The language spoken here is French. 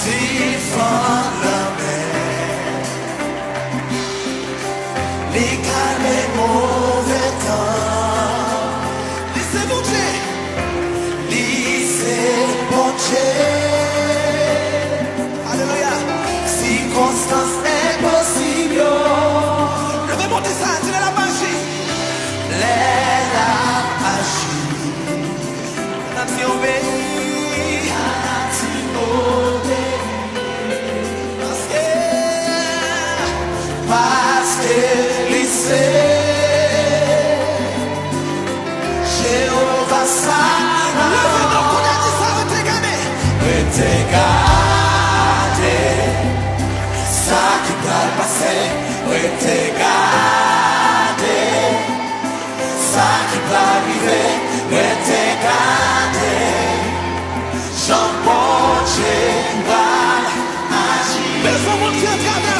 défendre la mer. Les calmes et mauvais temps. Laissez mon Dieu. Laissez mon Dieu. Alléluia. Circonstance impossible. Levez mon dessin, c'est la magie. L'aide à agir. Nati obéit. Nati obéit. Parce que lycée. Jéhovah ça. Levez nos coups de ça, retegardez. Retegardez. Ça qui va passer. Retegardez. Ça qui va arriver. Retegardez. Jean-Paul, j'ai pas agi. Mais faut monter à travers.